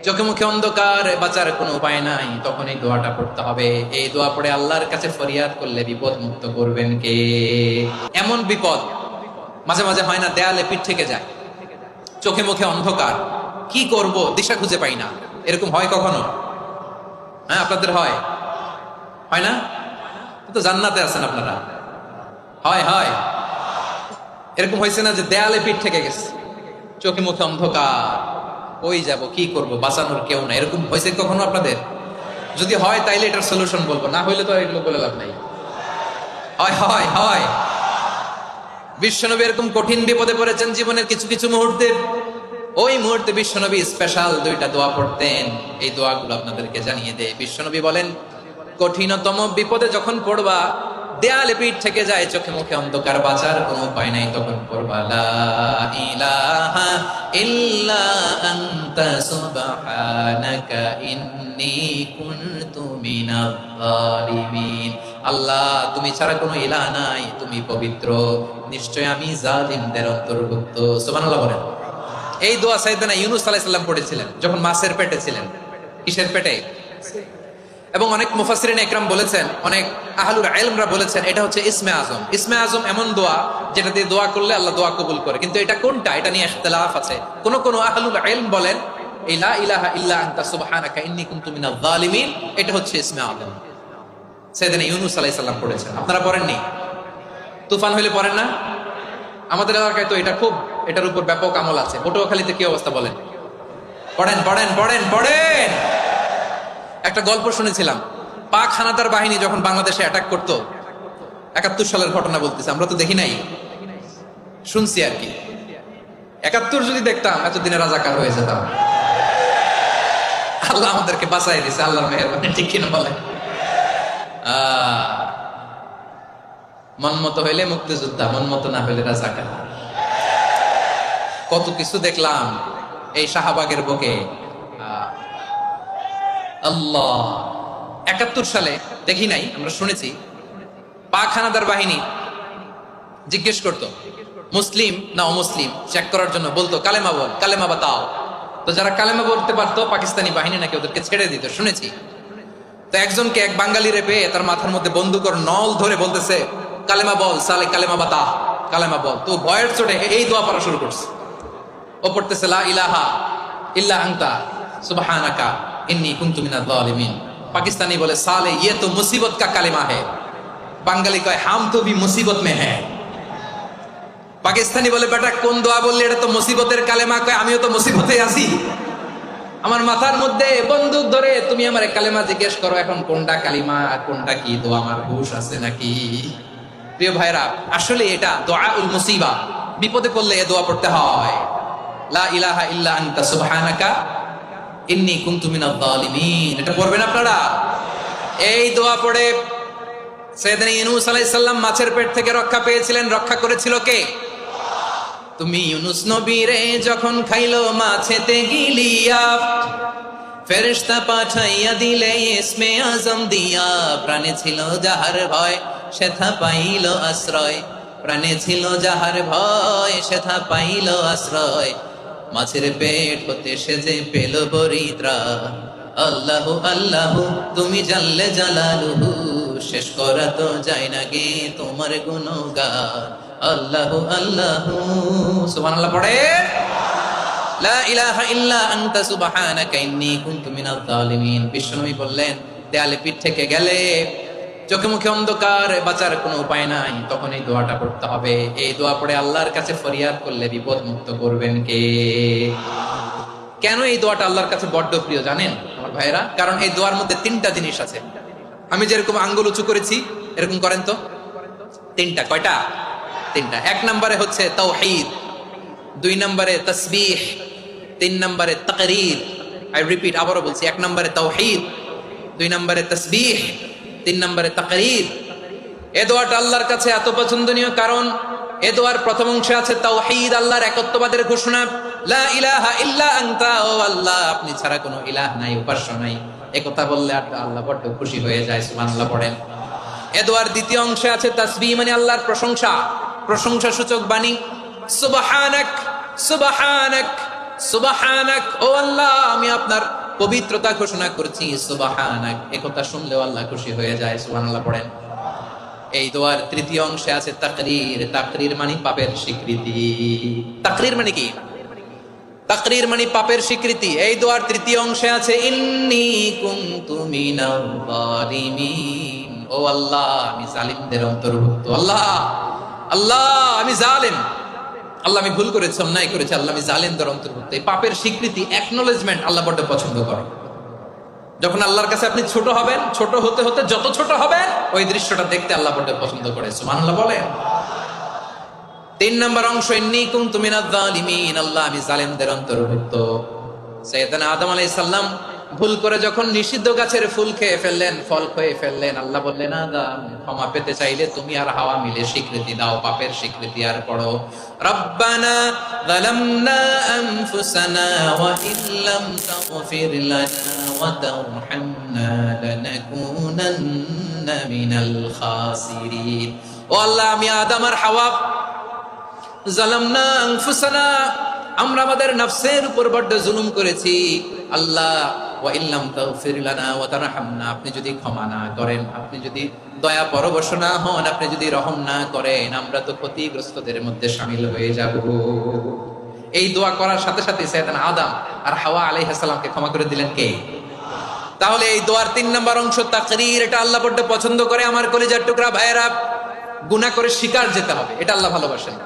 চোখে মুখে অন্ধকার, বাঁচার কোনো উপায় নাই, তখন এই দোয়াটা পড়তে হবে। এই দোয়া পড়ে আল্লাহর কাছে ফরিয়াদ করলে বিপদ মুক্ত করবেন কে? এমন বিপদ মাঝে মাঝে হয় না, দেয়ালে পিঠ থেকে যায়, চোখে মুখে অন্ধকার, কি করব দিশা খুঁজে পাই না, এরকম হয় কখনো? হ্যাঁ, আপনাদের হয়? হয় না? তো জান্নাতে আছেন আপনারা। হয় হয় এরকম হয়েছে না যে দেয়ালে পিঠ থেকে গেছে, চোখে মুখে অন্ধকার, ওই যাব, কি করব, বাঁচানোর কেউ না, এরকম হয়েছে কখনো আপনাদের? যদি হয় তাইলে এটার সলিউশন বলবো, না হইলে তো এগুলো বলে লাভ নাই। হয় হয় হয় বিশ্বনবী এরকম কঠিন বিপদে পড়েছেন জীবনের কিছু কিছু মুহূর্তে। ওই মুহূর্তে বিশ্বনবী স্পেশাল দুইটা দোয়া পড়তেন। এই দোয়াগুলো আপনাদেরকে জানিয়ে দেয়। বিশ্বনবী বলেন, কঠিনতম বিপদে যখন পড়বা, দেয়ালে পিঠ থেকে যায়, চোখে মুখে অন্ধকার, বাঁচার কোনো উপায় নাই, তখন পড়বা লা ইলাহা ইল্লা আনতা সুবহানাকা ইন্নী কুনতু মিনাজ জালিমিন। আল্লাহ, তুমি ছাড়া কোনো ইলাহ নাই, তুমি পবিত্র, নিশ্চয় আমি জালিমদের অন্তর্ভুক্ত। সুবহানাল্লাহ বলেন। এই দোয়া সাইয়েদনা ইউনূস আলাইহিস সালাম পড়েছিলেন যখন মাছের পেটে ছিলেন। কিসের পেটে? এবং অনেক মুফাসসিরিন ইকরাম বলেছেন, অনেক আহলুল ইলমরা বলেছেন, এটা হচ্ছে ইসমে আজম। ইসমে আজম এমন দোয়া যেটা দিয়ে দোয়া করলে আল্লাহ দোয়া কবুল করে, কিন্তু এটা কোনটা, এটা নিয়ে ইখতিলাফ আছে। কোন কোন আহলুল ইলম বলেন এই লা ইলাহা ইল্লা আনতা সুবহানাকা ইন্নী কুনতু মিনাজ জালিমিন, এটা হচ্ছে ইসমে আজম। সাইয়েদনা ইউনূস আলাইহিস সালাম পড়েছেন। আপনারা পড়েননি? তুফান হইলে পড়েন না? আমাদের এলাকায় তো এটা খুব, এটার উপর ব্যাপক আমল আছে। পটুয়াখালীতে কি অবস্থা বলেন? পড়েন পড়েন পড়েন পড়েন। একটা গল্প শুনেছিলাম, পাক হানাদার বাহিনী যখন বাংলাদেশে অ্যাটাক করতো, ৭১ সালের ঘটনা বলতেছে, আমরা তো দেখি নাই, শুনছি আর কি। ৭১ যদি দেখতাম এতদিনে রাজাকার হয়ে যেতাম। আল্লাহ আমাদেরকে বাঁচাই দিছে, আল্লাহর মেহেরবানি, ঠিক কিনা বলে? মন মতো হইলে মুক্তিযোদ্ধা, মন মতো না হইলে রাজাকার। কত কিছু দেখলাম এই শাহবাগের বুকে। আল্লাহ, ৭১ সালে দেখি নাই, আমরা শুনেছি। পাক হানাদার বাহিনী জিজ্ঞেস করতো মুসলিম না অমুসলিম চেক করার জন্য, বলতো কালেমা বল, কালেমা বাতাও। তো যারা কালেমা বলতে পারতো, পাকিস্তানি বাহিনী নাকি ওদেরকে ছেড়ে দিত, শুনেছি। তো একজনকে, এক বাঙালিরে পেয়ে তার মাথার মধ্যে বন্দুকের নল ধরে বলতেছে, কালেমা বল সালে, কালেমা বাতা, কালেমা বল। তো ভয়ের চোটে এই দোয়া পড়া শুরু করছে। ও পড়তেছে লা ইলাহা ইল্লা আনতা সুবহানাকা ইন্নী কুনতু মিনাজ জালিমিন। পাকিস্তানি বলে সালে ये तो मुसीबत का कलेमा है। বাঙালি কয় হাম তো ভি মুসিবত মে হ্যায়। পাকিস্তানি বলে বেটা কোন দোয়া বললি, এটা তো মুসিবতের কালেমা। কয় আমিও তো মুসিবতে আছি, আমার মাথার মধ্যে বন্দুক ধরে তুমি আমার কালেমা জিজ্ঞেস করো, এখন কোনটা কালিমা আর কোনটা কি দোয়া, আমার হুশ আছে নাকি? প্রিয় ভাইরা, আসলে এটা দুআউল মুসিবা, বিপদে পড়লে এই দোয়া পড়তে হয়। লা ইলাহা ইল্লা আনতা সুবহানাকা ইন্নী কুনতু মিনাজ জালিমিন, এটা পড়বেন আপনারা। এই দোয়া পড়ে সাইয়েদনা ইউনূস আলাইহিস সালাম মাছের পেট থেকে রক্ষা পেয়েছিলেন। রক্ষা করেছিল কে? তুমি ইউনূস নবীরে যখন খাইলো মাছেতে গিলিয়া, ফেরেশতা পাঠাইয়া দিলে ইসমে আজম দিয়া। প্রাণে ছিল যাহার ভয় সেথা পাইল আশ্রয়, প্রাণে ছিল যাহার ভয় সেথা পাইল আশ্রয়। মাছের পেট হতে সে যে পেল পরিত্রা। আল্লাহু আল্লাহু তুমি জাল্লে জালালুহু, শেষ করা তো যায় না গে তোমার গুণগান। আল্লাহু আল্লাহু, সুবহানাল্লাহ পড়ে। লা ইলাহা ইল্লা আনতা সুবহানাকা ইন্নী কুনতু মিনাজ জালিমিন। বিশ্বনবী বললেন, দেয়ালে পিঠ থেকে গেলে, চোখে মুখে অন্ধকার, বাঁচার কোনো উপায় নাই, তখন এই দোয়াটা পড়তে হবে। এই দোয়া পড়ে আল্লাহর কাছে ফরিয়াদ করলে বিপদ মুক্ত করবেন কে? কেন এই দোয়াটা আল্লাহর কাছে বড্ড প্রিয় জানেন আমার ভাইয়েরা? কারণ এই দোয়ার মধ্যে 3টা জিনিস আছে। আমি যেরকম আঙ্গুল উঁচু করেছি এরকম করেন তো। 3টা। কয়টা? 3টা। 1 নম্বরে হচ্ছে তাওহীদ, 2 নম্বরে তাসবিহ, 3 নম্বরে তাকরীর। আই রিপিট, আবারও বলছি, 1 নম্বরে তাওহীদ, 2 নম্বরে তাসবিহ, 3 নম্বরে তাকরীর। এই দোয়াটা আল্লাহর কাছে এত পছন্দনীয় কারণ এই দোয়ার প্রথম অংশে আছে তাওহীদ, আল্লাহর একত্ববাদের ঘোষণা। লা ইলাহা ইল্লা আনতা, ও আল্লাহ আপনি ছাড়া কোনো ইলাহ নাই, উপাস্য নাই। একথা বললে আল্লাহ বড় খুশি হয়ে যায়, সুবহানাল্লাহ পড়েন। এই দোয়ার দ্বিতীয় অংশে আছে তাসবিহ, মানে আল্লাহর প্রশংসা, প্রশংসা সূচক বাণী। সুবহানাক সুবহানাক সুবহানাক, ও আল্লাহ আমি আপনার পবিত্রতা ঘোষণা করছি, সুবহানাক। একথা শুনলেও আল্লাহ খুশি হয়ে যায়। সুবহানাল্লাহ পড়েন। এই দোয়ার তৃতীয় অংশে আছে তাকরীর। তাকরীর মানে পাপের স্বীকৃতি। তাকরীর মানে কি? তাকরীর মানে পাপের স্বীকৃতি। এই দোয়ার তৃতীয় অংশে আছে ইন্নী কুনতু মিনাল যালিমিন, ও আল্লাহ আমি জালিমদের অন্তর্ভুক্ত। আল্লাহ আল্লাহ আমি জালিম, আল্লাহ আমি ভুল করেছি, অন্যায় করেছি, আল্লাহ আমি জালিমদের অন্তর্ভুক্ত। এই পাপের স্বীকৃতি, অ্যাকনলেজমেন্ট আল্লাহ বড় পছন্দ করে। যখন আল্লাহর কাছে আপনি ছোট হবেন, ছোট হতে হতে যত ছোট হবেন ওই দৃশ্যটা দেখতে আল্লাহ বড় পছন্দ করে। সুবহানাল্লাহ বলেন। 3 নম্বর অংশ ইন্নী কুনতু মিনাজ জালিমিন, আল্লাহ আমি জালিমদের অন্তর্ভুক্ত। সাইয়েদনা আদম আলাইহিস সালাম ভুল করে যখন নিষিদ্ধ গাছের ফুল খেয়ে ফেললেন, ফল খেয়ে ফেললেন, আল্লাহ বললেন আদম ক্ষমা পেতে চাইলে তুমি আর হাওয়া মিলে স্বীকৃতি দাও, পাপের স্বীকৃতি আর পড়ো রব্বানা যালামনা আনফুসানা ওয়া ইল্লাম তাগফির লানা ওয়া তারহামনা লানাকুনান্না মিনাল খাসিরিন। ও আল্লাহ আমি আদম আর হাওয়া জালামনা আনফুসানা, আমরা আমাদের নফসের উপর বড় জুলুম করেছি। আল্লাহ ওয়া ইল্লাম তাগফির লানা ওয়া তারহামনা, আপনি যদি ক্ষমা না করেন, আপনি যদি দয়া পরবশ না হন, আপনি যদি রহম না করেন, আমরা তো ক্ষতিগ্রস্তদের মধ্যে শামিল হয়ে যাব। এই দোয়া করার সাথে সাথে সাইয়েদনা আদম আর হাওয়া আলাইহিস সালামকে ক্ষমা করে দিলেন কে? তাহলে এই দোয়ার 3 নম্বর অংশ তাকরীর, এটা আল্লাহ বড় পছন্দ করে। আমার কলিজার টুকরা ভাইয়েরা, গুনাহ করে শিকার যেতে হবে, এটা আল্লাহ ভালোবাসেন।